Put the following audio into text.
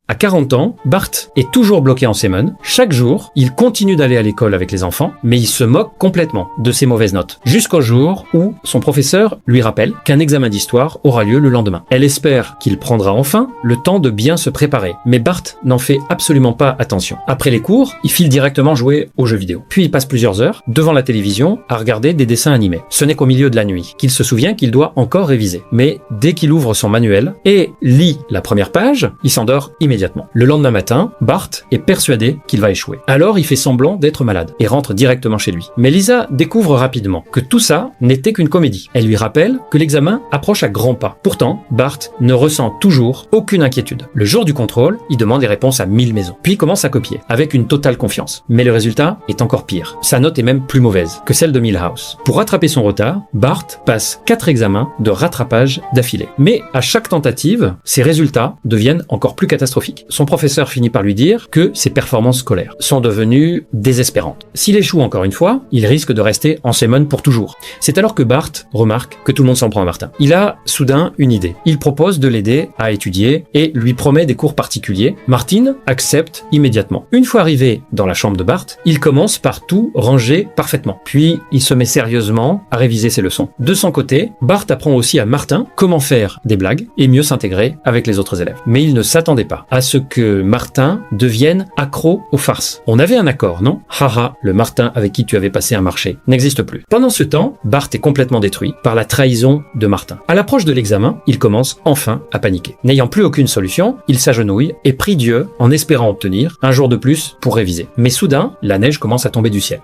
À 40 ans, Bart est toujours bloqué en Seaman. Chaque jour, il continue d'aller à l'école avec les enfants, mais il se moque complètement de ses mauvaises notes. Jusqu'au jour où son professeur lui rappelle qu'un examen d'histoire aura lieu le lendemain. Elle espère qu'il prendra enfin le temps de bien se préparer, mais Bart n'en fait absolument pas attention. Après les cours, il file directement jouer aux jeux vidéo. Puis il passe plusieurs heures devant la télévision à regarder des dessins animés. Ce n'est qu'au milieu de la nuit qu'il se souvient qu'il doit encore réviser. Mais dès qu'il ouvre son manuel et lit la première page, il s'endort immédiatement. Le lendemain matin, Bart est persuadé qu'il va échouer. Alors il fait semblant d'être malade et rentre directement chez lui. Mais Lisa découvre rapidement que tout ça n'était qu'une comédie. Elle lui rappelle que l'examen approche à grands pas. Pourtant, Bart ne ressent toujours aucune inquiétude. Le jour du contrôle, il demande des réponses à 1000 maisons. Puis il commence à copier, avec une totale confiance. Mais le résultat est encore pire. Sa note est même plus mauvaise que celle de Milhouse. Pour rattraper son retard, Bart passe 4 examens de rattrapage d'affilée. Mais à chaque tentative, ses résultats deviennent encore plus catastrophiques. Son professeur finit par lui dire que ses performances scolaires sont devenues désespérantes. S'il échoue encore une fois, il risque de rester en Seaman pour toujours. C'est alors que Bart remarque que tout le monde s'en prend à Martin. Il a soudain une idée. Il propose de l'aider à étudier et lui promet des cours particuliers. Martin accepte immédiatement. Une fois arrivé dans la chambre de Bart, il commence par tout ranger parfaitement. Puis il se met sérieusement à réviser ses leçons. De son côté, Bart apprend aussi à Martin comment faire des blagues et mieux s'intégrer avec les autres élèves. Mais il ne s'attendait pas à ce que Martin devienne accro aux farces. On avait un accord, non? Haha, le Martin avec qui tu avais passé un marché n'existe plus. Pendant ce temps, Bart est complètement détruit par la trahison de Martin. À l'approche de l'examen, il commence enfin à paniquer. N'ayant plus aucune solution, il s'agenouille et prie Dieu en espérant obtenir un jour de plus pour réviser. Mais soudain, la neige commence à tomber du ciel.